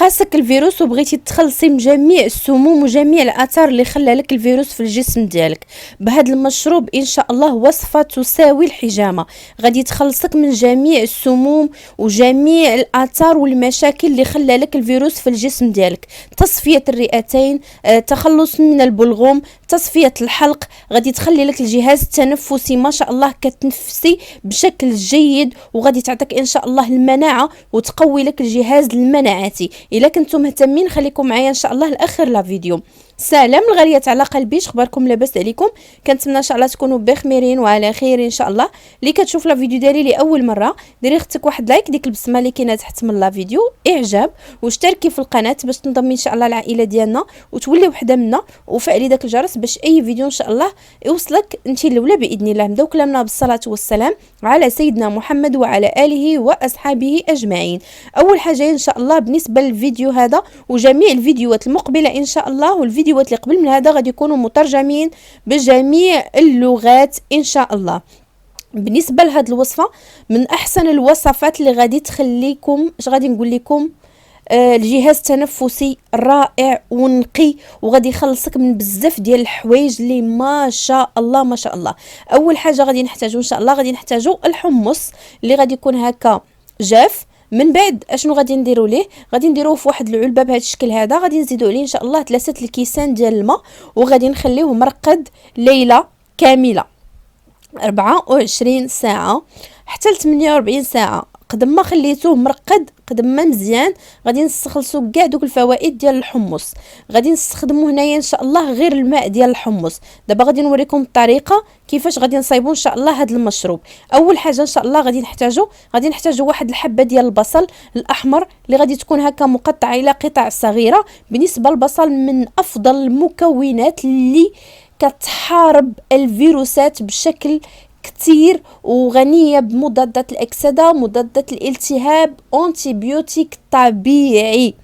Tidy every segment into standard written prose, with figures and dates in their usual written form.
قاسك الفيروس وبغيتي تخلصي من جميع السموم وجميع الاثار اللي خلى لك الفيروس في الجسم ديالك، بهذا المشروب ان شاء الله وصفه تساوي الحجامه، غادي تخلصك من جميع السموم وجميع الاثار والمشاكل اللي خلى لك الفيروس في الجسم ديالك. تصفيه الرئتين، تخلص من البلغوم، تصفيه الحلق، غادي تخلي لك الجهاز التنفسي ما شاء الله كتنفسي بشكل جيد، وغادي تعطيك ان شاء الله المناعه وتقوي لك الجهاز المناعتي. الا كنتم مهتمين خليكم معايا ان شاء الله لاخر لا فيديو. سلام الغاليات على قلبي، اخباركم لاباس عليكم؟ كنتمنى ان شاء الله تكونوا بخيرين وعلى خير ان شاء الله. اللي كتشوف لا فيديو ديالي لاول مره ديري اختك واحد لايك، ديك البسمه اللي كاينه تحت من لا فيديو اعجاب، واشتركي في القناه باش تنضمي ان شاء الله العائله ديالنا وتولي وحده منا، وفعلي داك الجرس باش اي فيديو ان شاء الله يوصلك انت الاولى باذن الله. نبداو كلامنا بالصلاه والسلام على سيدنا محمد وعلى اله واصحابه اجمعين. اول حاجه ان شاء الله بالنسبه للفيديو هذا وجميع الفيديوهات المقبله ان شاء الله، والفيديوهات اللي قبل من هذا غادي يكونوا مترجمين بجميع اللغات ان شاء الله. بالنسبه لهذه الوصفه من احسن الوصفات اللي غادي تخليكم اش غادي نقول لكم الجهاز التنفسي رائع ونقي، وغادي يخلصك من بزاف ديال الحوايج اللي ما شاء الله ما شاء الله. اول حاجه غادي نحتاجو ان شاء الله غادي نحتاجو الحمص اللي غادي يكون هكا جاف. من بعد اشنو غادي نديروا ليه؟ غادي نديروه في واحد العلبه بهذا الشكل هذا، غادي نزيدوا عليه ان شاء الله 3 الكيسان ديال الماء، وغادي نخليوه مرقد ليله كامله 24 ساعه حتى ل 48 ساعه. قد ما خليتوه مرقد قد ما مزيان غادي نستخلصوا كاع دوك الفوائد ديال الحمص. غادي نستخدموا هنايا ان شاء الله غير الماء ديال الحمص. دابا غادي نوريكم الطريقه كيفاش غادي نصايبوا ان شاء الله هذا المشروب. اول حاجه ان شاء الله غادي نحتاجوا واحد الحبه ديال البصل الاحمر اللي غادي تكون هكا مقطعه الى قطع صغيره. بالنسبه للبصل من افضل المكونات اللي كتحارب الفيروسات بشكل كتير، وغنية بمضادات الأكسدة، مضادات الالتهاب، أنتيبيوتيك طبيعي.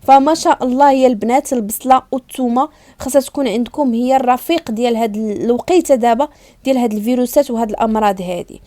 فما شاء الله يا البنات البصلة والثومة خاصها تكون عندكم هي الرفيق ديال هاد الوقيته دابا ديال هاد الفيروسات وهاد الأمراض هادي.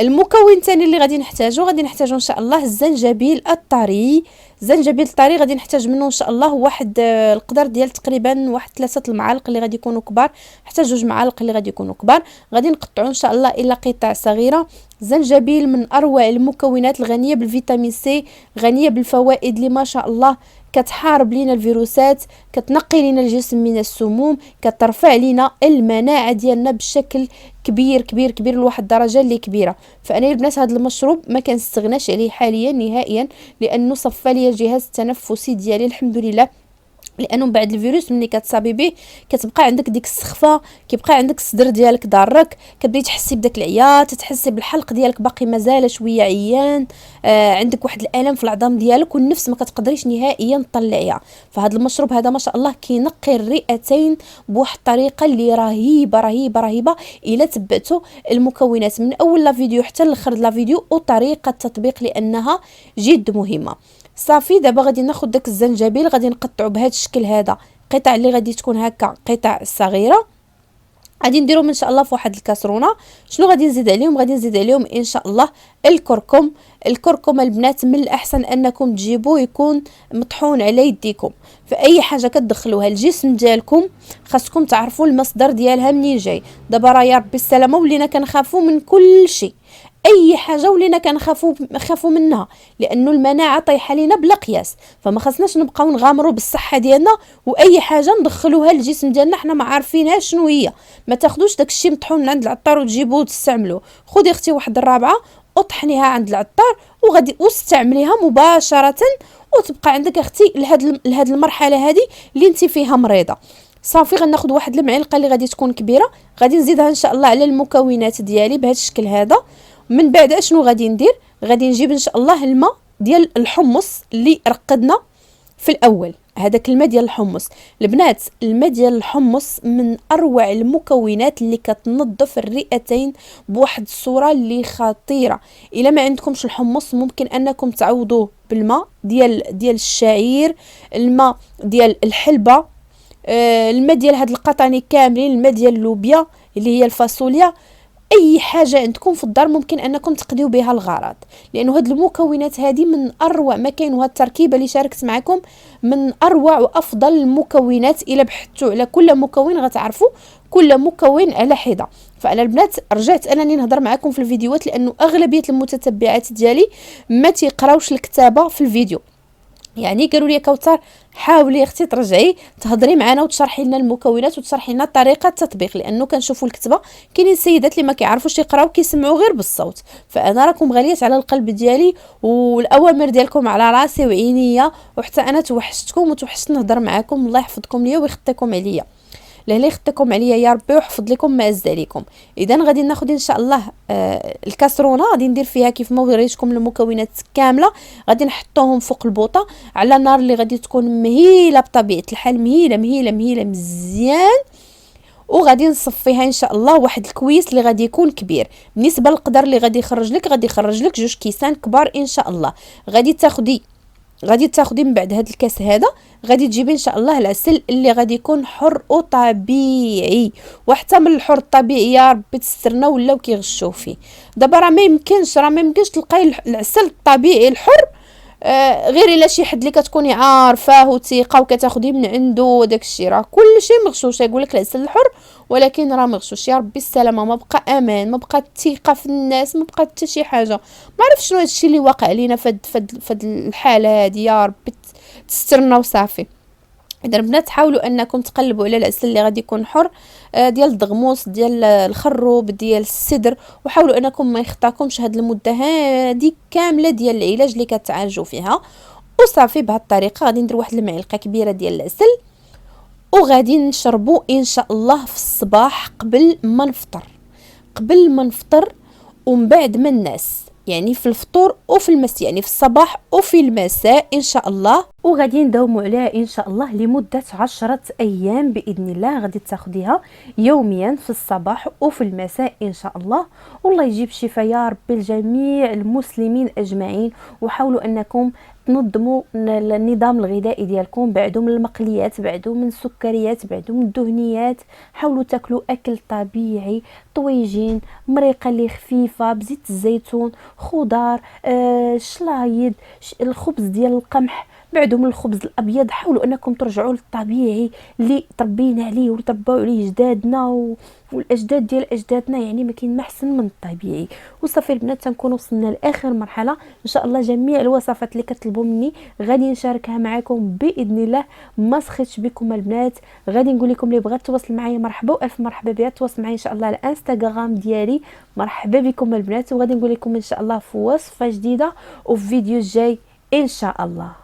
المكون الثاني اللي غادي نحتاجو ان شاء الله الزنجبيل الطري. الزنجبيل الطري غادي نحتاج منه ان شاء الله واحد القدر ديال تقريبا واحد 3 المعالق اللي غادي يكونوا كبار حتى 2 معالق اللي غادي يكونوا كبار. غادي نقطعوا ان شاء الله الى قطع صغيره. الزنجبيل من اروع المكونات الغنيه بالفيتامين سي، غنيه بالفوائد اللي ما شاء الله كتحارب لينا الفيروسات، كتنقي لينا الجسم من السموم، كترفع لينا المناعه ديالنا بشكل كبير كبير كبير لواحد الدرجه اللي كبيره. فانا البنات هذا المشروب ما كنستغناش عليه حاليا نهائيا، لانه صفى لي الجهاز التنفسي ديالي الحمد لله. لانه بعد الفيروس ملي كتصابي به كتبقى عندك ديك السخفه، كيبقى عندك الصدر ديالك ضارك، كتبداي تحسي بداك العياط، تحسي بالحلق ديالك باقي مازال شويه عيان، عندك واحد الالم في العظام ديالك والنفس ما كتقدريش نهائيا تطلعيها. فهذا المشروب هذا ما شاء الله كينقي الرئتين بواحد الطريقه اللي رهيبه رهيبه رهيبه الا تبعتوا المكونات من اول لا فيديو حتى لاخر لا فيديو وطريقه التطبيق لانها جد مهمه. صافي دابا غادي ناخذ داك الزنجبيل غادي نقطعو بهذا الشكل هذا قطع اللي غادي تكون هكا قطع صغيره. غادي نديروهم ان شاء الله في واحد الكاسرونه. شنو غادي نزيد عليهم؟ غادي نزيد عليهم ان شاء الله الكركم. الكركم البنات من الاحسن انكم تجيبوه يكون مطحون على يديكم. فاي حاجه كتدخلوها الجسم ديالكم خاصكم تعرفوا المصدر ديالها منين جاي. دابا راه يا ربي السلامه ولينا كنخافوا من كل شيء، اي حاجه ولينا كنخافوا منها لانه المناعه طايحه لينا بلا قياس. فما خصناش نبقاو نغامروا بالصحه ديالنا واي حاجه ندخلوها للجسم ديالنا حنا ما عارفينهاش شنو هي. ما تاخذوش داك الشيء مطحون من عند العطار وتجيبوه وتستعملوه. خذي اختي واحد الرابعه وطحنيها عند العطار وغادي واستعمليها مباشره، وتبقى عندك اختي لهاد المرحله هذه اللي انت فيها مريضه. صافي غناخذ واحد المعلقه اللي غادي تكون كبيره، غادي نزيدها ان شاء الله على المكونات ديالي بهذا الشكل هذا. من بعد اشنو غادي ندير؟ غادي نجيب ان شاء الله الماء ديال الحمص اللي رقدنا في الاول. هذاك الماء ديال الحمص البنات، الماء ديال الحمص من اروع المكونات اللي كتنظف الرئتين بواحد الصوره اللي خطيره. الا ما عندكمش الحمص ممكن انكم تعوضوه بالماء ديال الشعير، الماء ديال الحلبه، الماء ديال هاد القطاني كاملين، الماء ديال اللوبيا اللي هي الفاصوليا. اي حاجه عندكم في الدار ممكن انكم تقضيو بها الغرض، لانه هاد المكونات هذه من اروع ما كاين، وهاد التركيبه اللي شاركت معكم من اروع وافضل المكونات. الا بحثتوا على كل مكون غتعرفوا كل مكون على حده. فانا البنات رجعت انني نهضر معكم في الفيديوهات، لانه اغلبيه المتتبعات ديالي ما تيقراوش الكتابه في الفيديو. يعني قالوا لي كوثر حاولي اختي ترجعي تهضري معنا وتشرحي لنا المكونات وتشرحي لنا طريقه التطبيق، لانه كنشوفوا الكتابه كاينين سيدات اللي ما كيعرفوش يقراو كيسمعوا غير بالصوت. فانا راكم غاليات على القلب ديالي، والاوامر ديالكم على راسي وعينيا، وحتى انا توحشتكم وتوحشت نهضر معكم. الله يحفظكم ليا ويخطيكم عليا، لا يخطيكم عليا يا ربي ويحفظ لكم ما عز عليكم. اذا غادي ناخذ ان شاء الله الكاسرونه، غادي ندير فيها كيف ما وريتكم المكونات كامله، غادي نحطوهم فوق البوطه على نار اللي غادي تكون مهيله بطبيعه الحال، مهيله مهيله مهيله مزيان. وغادي نصفيها ان شاء الله واحد الكويس اللي غادي يكون كبير. بالنسبه للقدر اللي غادي يخرج لك، غادي يخرج لك 2 كيسان كبار ان شاء الله. غادي تاخدي من بعد هذا الكاس هذا، غادي تجيبي ان شاء الله العسل اللي غادي يكون حر وطبيعي. وحتى من الحر الطبيعي يا ربي تسترنا ولاو كيغشوا فيه. دابا راه ما يمكنش تلقاي العسل الطبيعي الحر غير الا شي حد اللي كتكوني عارفاه وثيقه وكتاخديه من عنده داك الشيء. راه كلشي مغشوش، يقول لك العسل الحر ولكن راه مغشوش. يا ربي السلامه، ما بقى امان، ما بقى الثقه في الناس، ما بقى حتى شي حاجه. ما عرفت شنو هادشي اللي واقع لينا فد الحاله هذه. يا ربي تسترنا وصافي. اذا البنات حاولوا انكم تقلبوا على العسل اللي غادي يكون حر، ديال الدغموس، ديال الخروب، ديال السدر، وحاولوا انكم ما يخطاكمش هاد المده هادي كامله ديال العلاج اللي كتعالجوا فيها. وصافي بهذه الطريقه غادي ندير واحد المعلقه كبيره ديال العسل، وغادي نشربوا ان شاء الله في الصباح قبل ما نفطر ومن بعد ما الناس، يعني في الفطور وفي المساء، يعني في الصباح وفي المساء ان شاء الله. وغادي نداوموا عليها ان شاء الله لمده 10 ايام باذن الله. غادي تاخديها يوميا في الصباح وفي المساء ان شاء الله. والله يجيب الشفاء يا ربي لجميع المسلمين اجمعين. وحاولوا انكم تنظموا النظام الغذائي ديالكم، بعدوا من المقليات، بعدوا من السكريات، بعدوا من الدهنيات. حاولوا تاكلوا اكل طبيعي، طويجين، مريقه اللي خفيفه بزيت الزيتون، خضار، شلايض، الخبز ديال القمح، بعدوا من الخبز الابيض. حاولوا انكم ترجعوا للطبيعي اللي تربينا عليه وتربوا عليه جدادنا والاجداد ديال اجدادنا. يعني ما كاين ما احسن من الطبيعي. وصافي البنات تنكون وصلنا لاخر مرحله. ان شاء الله جميع الوصفات اللي كتطلبوا مني غادي نشاركها معكم باذن الله. ما سخيتش بكم البنات. غادي نقول لكم اللي بغات تواصل معايا مرحبا والف مرحبا بها، تواصل معايا ان شاء الله على الانستغرام ديالي. مرحبا بكم البنات. وغادي نقول لكم ان شاء الله في وصفه جديده وفي فيديو جاي ان شاء الله.